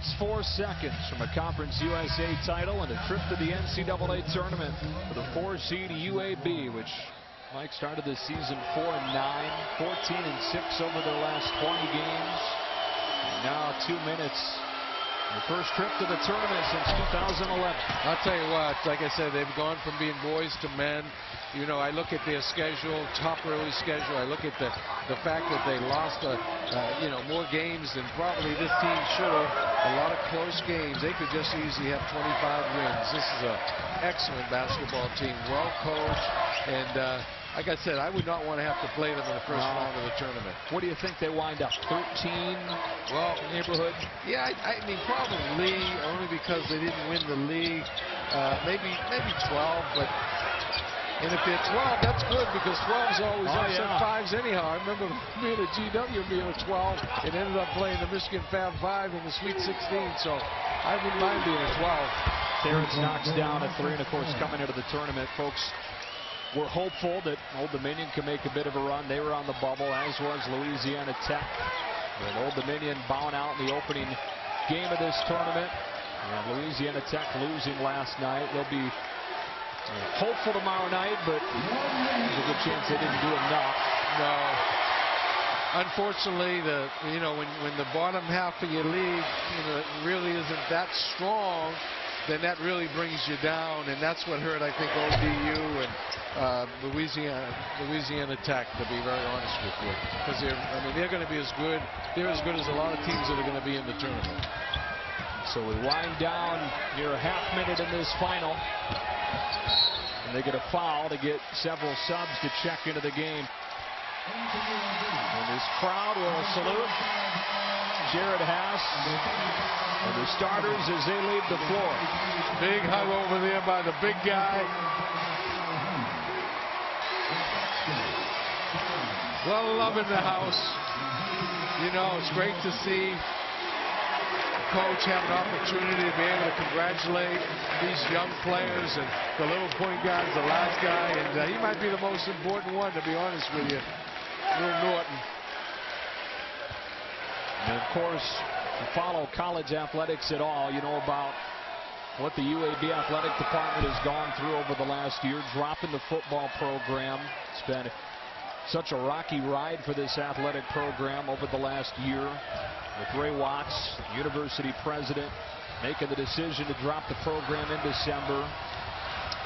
minutes, 4 seconds from a Conference USA title and a trip to the NCAA tournament for the 4-seed UAB, which Mike started the season 4-9, 14-6 over their last 20 games. And now 2 minutes. The first trip to the tournament since 2011. I'll tell you what, like I said, they've gone from being boys to men. You know, I look at their schedule, top early schedule. I look at the fact that they lost, you know, more games than probably this team should have. A lot of close games. They could just easily have 25 wins. This is an excellent basketball team, well coached, and like I said, I would not want to have to play them in the first round of the tournament. What do you think they wind up? 13? Well, neighborhood? Yeah, I mean, probably only because they didn't win the league. Maybe 12, but and if they're 12, that's good because 12's always upset fives anyhow. I remember being a GW being a 12 and ended up playing the Michigan Fab 5 in the Sweet 16, so I wouldn't mind being a 12. Terrence knocks down a 3, and of course, coming into the tournament, folks, we're hopeful that Old Dominion can make a bit of a run. They were on the bubble, as was Louisiana Tech. But Old Dominion bowing out in the opening game of this tournament. And Louisiana Tech losing last night. They'll be hopeful tomorrow night, but there's a good chance they didn't do enough. No. Unfortunately, when the bottom half of your league, really isn't that strong, then that really brings you down, and that's what hurt, I think, ODU and Louisiana Tech, to be very honest with you, because they're going to be as good. They're as good as a lot of teams that are going to be in the tournament. So we wind down here a half minute in this final, and they get a foul to get several subs to check into the game. And this crowd will salute Jared Haas and the starters as they leave the floor. Big hug over there by the big guy. A lot of love in the house. You know, it's great to see the coach have an opportunity to be able to congratulate these young players, and the little point guard's the last guy, and he might be the most important one, to be honest with you. Will Norton. And of course, if you follow college athletics at all, you know about what the UAB athletic department has gone through over the last year, dropping the football program. It's been such a rocky ride for this athletic program over the last year, with Ray Watts, university president, making the decision to drop the program in December.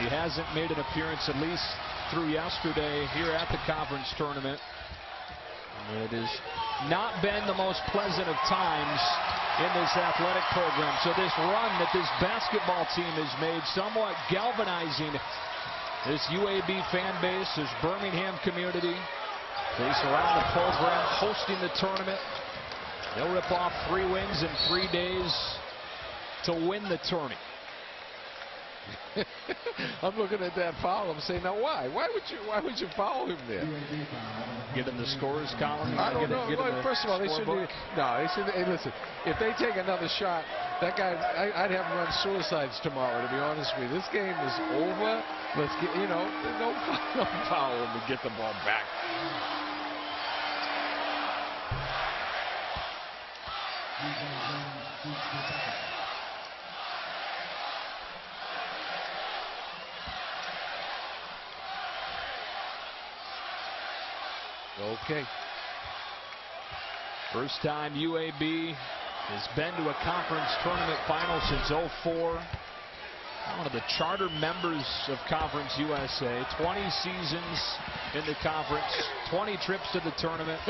He hasn't made an appearance, at least through yesterday, here at the conference tournament. It has not been the most pleasant of times in this athletic program. So this run that this basketball team has made, somewhat galvanizing this UAB fan base, this Birmingham community. They surround the program, hosting the tournament. They'll rip off 3 wins in 3 days to win the tourney. I'm looking at that foul. I'm saying, now why? Why would you foul him there? Get in the scores column. I don't know. Well, first of all, they shouldn't. They should. Hey, listen. If they take another shot, that guy, I'd have him run suicides tomorrow. To be honest with you, this game is over. Let's get, no foul him to get the ball back. Okay. First time UAB has been to a conference tournament final since '04. One of the charter members of Conference USA. 20 seasons in the conference, 20 trips to the tournament.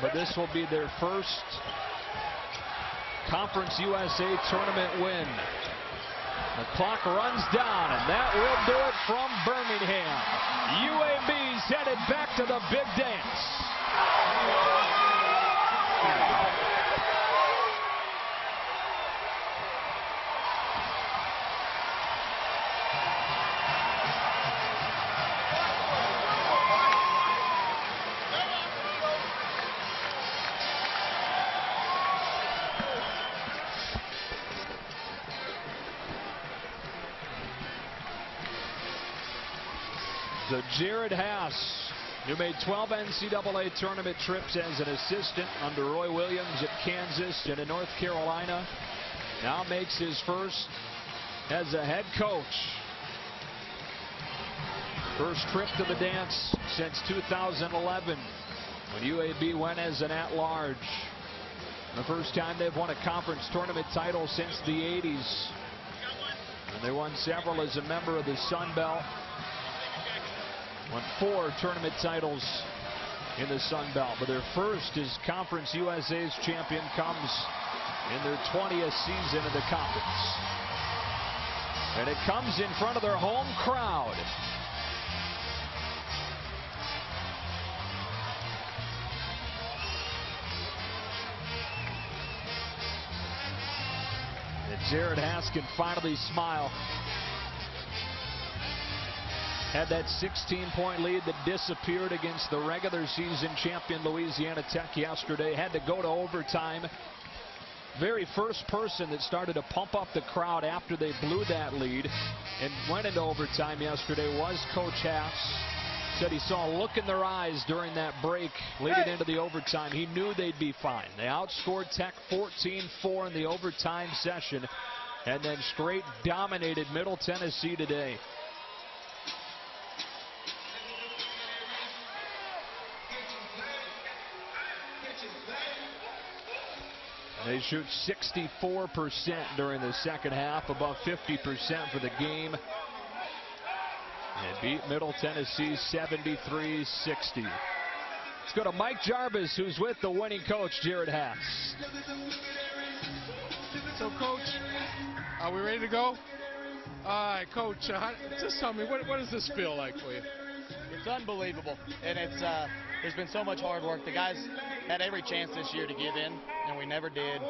But this will be their first Conference USA tournament win. The clock runs down, and that will do it from Birmingham. UAB's headed back to the big dance. So Jared Haas, who made 12 NCAA tournament trips as an assistant under Roy Williams at Kansas and in North Carolina, now makes his first as a head coach. First trip to the dance since 2011 when UAB went as an at-large. The first time they've won a conference tournament title since the 80s. And they won several as a member of the Sun Belt. Won 4 tournament titles in the Sun Belt. But their first as Conference USA's champion comes in their 20th season in the conference. And it comes in front of their home crowd. And Jared Haas can finally smile. Had that 16-point lead that disappeared against the regular season champion Louisiana Tech yesterday. Had to go to overtime. Very first person that started to pump up the crowd after they blew that lead and went into overtime yesterday was Coach Haas. Said he saw a look in their eyes during that break leading into the overtime. He knew they'd be fine. They outscored Tech 14-4 in the overtime session and then straight dominated Middle Tennessee today. They shoot 64% during the second half, above 50% for the game. And beat Middle Tennessee 73-60. Let's go to Mike Jarvis, who's with the winning coach, Jared Haas. So, Coach, are we ready to go? All right, Coach, just tell me, what does this feel like for you? It's unbelievable, and there's been so much hard work. The guys had every chance this year to give in, and we never did.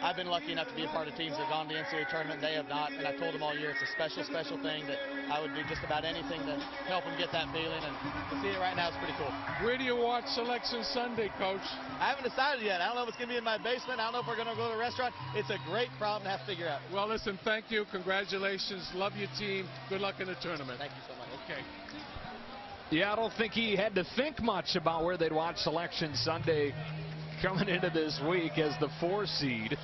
I've been lucky enough to be a part of teams that have gone to the NCAA tournament. They have not, and I told them all year it's a special, special thing that I would do just about anything to help them get that feeling, and to see it right now is pretty cool. Where do you watch Selection Sunday, Coach? I haven't decided yet. I don't know if it's going to be in my basement. I don't know if we're going to go to a restaurant. It's a great problem to have to figure out. Well, listen, thank you. Congratulations. Love your team. Good luck in the tournament. Thank you so much. Okay. Yeah, I don't think he had to think much about where they'd watch Selection Sunday coming into this week as the 4 seed,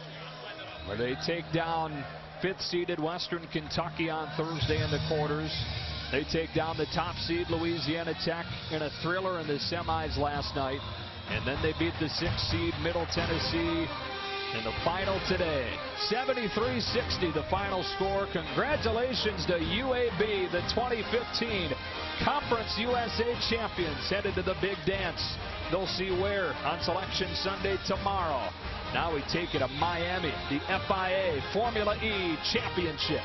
where they take down 5th-seeded Western Kentucky on Thursday in the quarters. They take down the top seed Louisiana Tech in a thriller in the semis last night, and then they beat the 6th seed Middle Tennessee in the final today. 73-60 the final score. Congratulations to UAB, the 2015 Conference USA champions, headed to the big dance. They'll see where on Selection Sunday tomorrow. Now we take it to Miami, the FIA Formula E Championship.